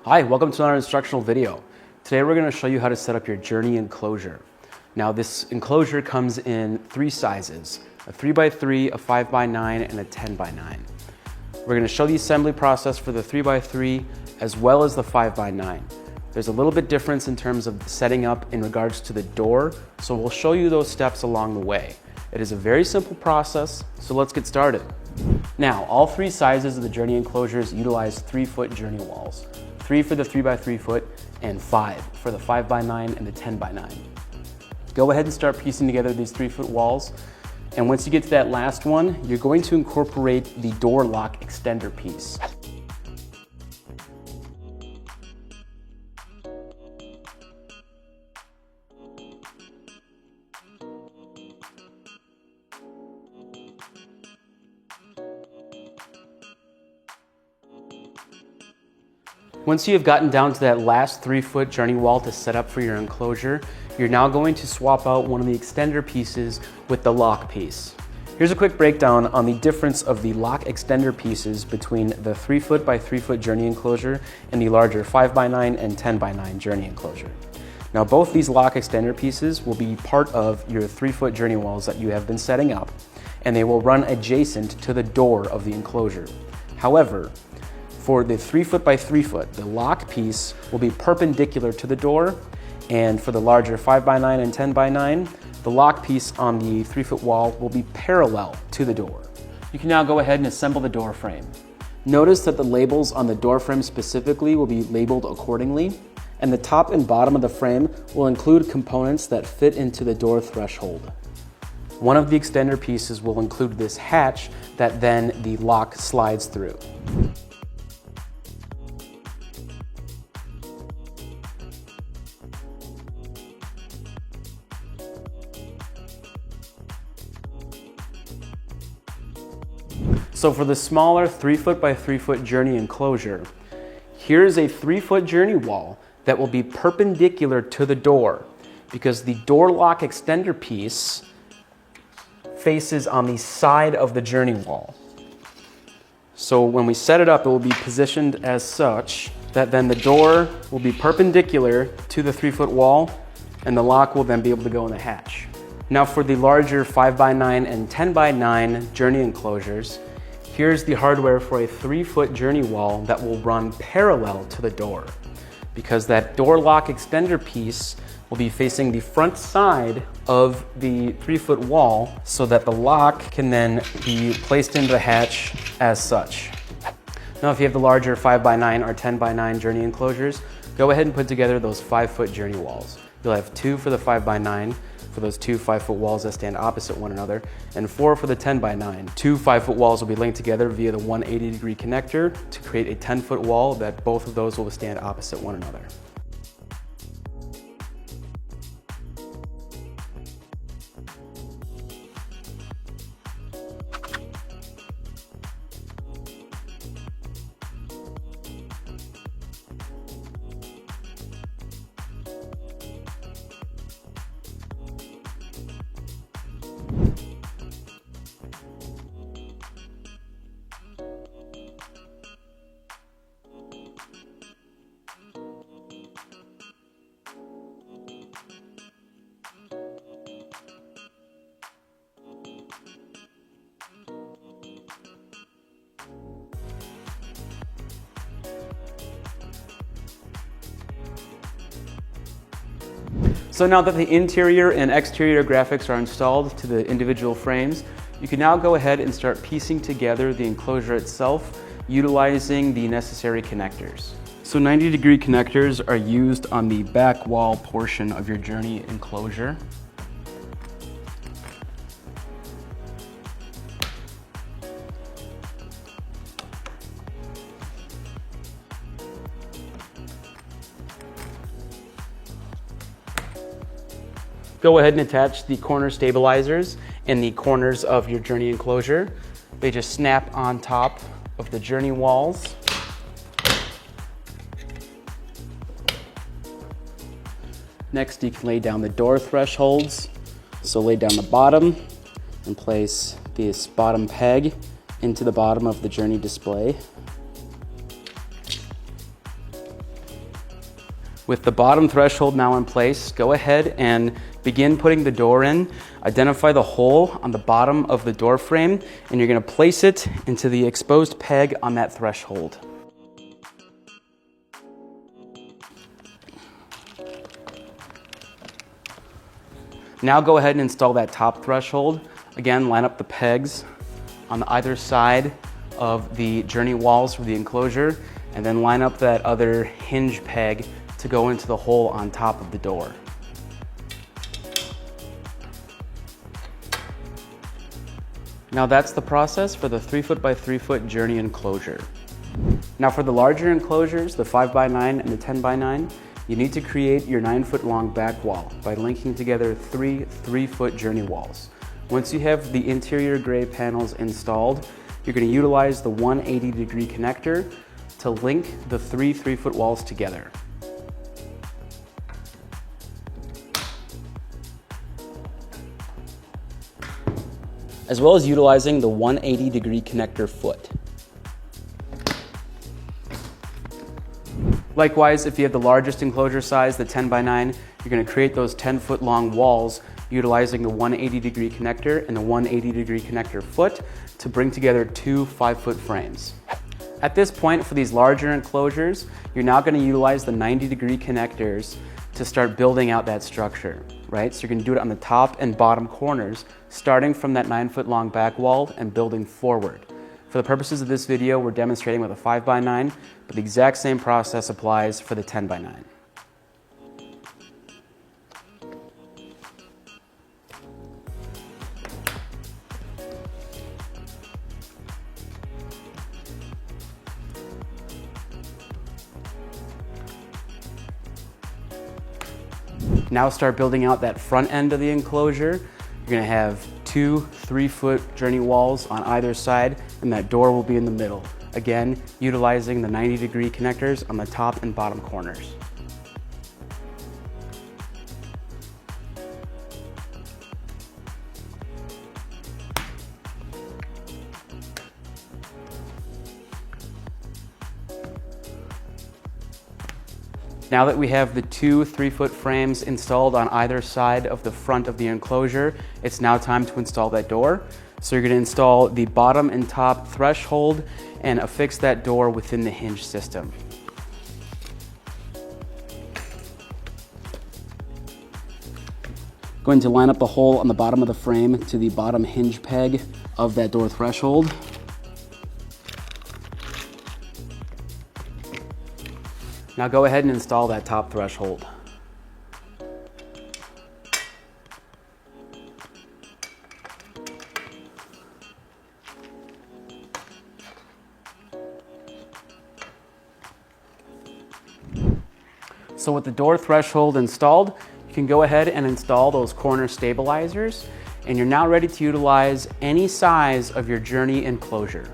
Hi, welcome to another instructional video. Today we're going to show you how to set up your Journey enclosure. Now this enclosure comes in three sizes, a 3x3, a 5x9, and a 10x9. We're going to show the assembly process for the 3x3 as well as the 5x9. There's a little bit difference in terms of setting up in regards to the door, so we'll show you those steps along the way. It is a very simple process, so let's get started. Now, all three sizes of the Journey enclosures utilize 3-foot Journey walls. 3 for the 3x3 foot and 5 for the 5x9 and the 10x9. Go ahead and start piecing together these 3-foot walls. And once you get to that last one, you're going to incorporate the door lock extender piece. Once you have gotten down to that last 3-foot Journey wall to set up for your enclosure, you're now going to swap out one of the extender pieces with the lock piece. Here's a quick breakdown on the difference of the lock extender pieces between the 3-foot by 3-foot Journey enclosure and the larger 5x9 and 10x9 Journey enclosure. Now both these lock extender pieces will be part of your 3-foot Journey walls that you have been setting up, and they will run adjacent to the door of the enclosure. However, for the 3-foot by 3-foot, the lock piece will be perpendicular to the door, and for the larger 5x9 and 10x9, the lock piece on the 3-foot wall will be parallel to the door. You can now go ahead and assemble the door frame. Notice that the labels on the door frame specifically will be labeled accordingly, and the top and bottom of the frame will include components that fit into the door threshold. One of the extender pieces will include this hatch that then the lock slides through. So for the smaller 3-foot by 3-foot Journey enclosure, here's a 3-foot Journey wall that will be perpendicular to the door because the door lock extender piece faces on the side of the Journey wall. So when we set it up, it will be positioned as such that then the door will be perpendicular to the 3-foot wall and the lock will then be able to go in the hatch. Now for the larger 5x9 and 10x9 Journey enclosures, here's the hardware for a 3-foot Journey wall that will run parallel to the door because that door lock extender piece will be facing the front side of the 3-foot wall so that the lock can then be placed into the hatch as such. Now if you have the larger 5x9 or 10x9 Journey enclosures, go ahead and put together those 5-foot Journey walls. You'll have 2 for the 5x9, for those 2 5-foot walls that stand opposite one another, and 4 for the 10x9. 2 5-foot walls will be linked together via the 180-degree connector to create a 10-foot wall that both of those will stand opposite one another. So now that the interior and exterior graphics are installed to the individual frames, you can now go ahead and start piecing together the enclosure itself utilizing the necessary connectors. So 90-degree connectors are used on the back wall portion of your Journey enclosure. Go ahead and attach the corner stabilizers in the corners of your Journey enclosure. They just snap on top of the Journey walls. Next, you can lay down the door thresholds. So lay down the bottom and place this bottom peg into the bottom of the Journey display. With the bottom threshold now in place, go ahead and begin putting the door in. Identify the hole on the bottom of the door frame, and you're going to place it into the exposed peg on that threshold. Now go ahead and install that top threshold. Again, line up the pegs on either side of the journey walls for the enclosure, and then line up that other hinge peg to go into the hole on top of the door. Now that's the process for the 3 foot by 3 foot journey enclosure. Now for the larger enclosures, the 5x9 and the 10x9, you need to create your 9 foot long back wall by linking together three 3 foot journey walls. Once you have the interior gray panels installed, you're going to utilize the 180-degree connector to link the three 3 foot walls together. As well as utilizing the 180-degree connector foot. Likewise, if you have the largest enclosure size, the 10x9, you're going to create those 10-foot long walls utilizing the 180-degree connector and the 180-degree connector foot to bring together two 5-foot frames. At this point, for these larger enclosures, you're now going to utilize the 90-degree connectors to start building out that structure, right? So you're going to do it on the top and bottom corners, starting from that 9-foot long back wall and building forward. For the purposes of this video, we're demonstrating with a 5x9, but the exact same process applies for the 10x9. Now start building out that front end of the enclosure. You're going to have two 3-foot journey walls on either side, and that door will be in the middle. Again, utilizing the 90-degree connectors on the top and bottom corners. Now that we have the two 3-foot frames installed on either side of the front of the enclosure, it's now time to install that door. So you're going to install the bottom and top threshold and affix that door within the hinge system. Going to line up the hole on the bottom of the frame to the bottom hinge peg of that door threshold. Now go ahead and install that top threshold. So with the door threshold installed, you can go ahead and install those corner stabilizers, and you're now ready to utilize any size of your journey enclosure.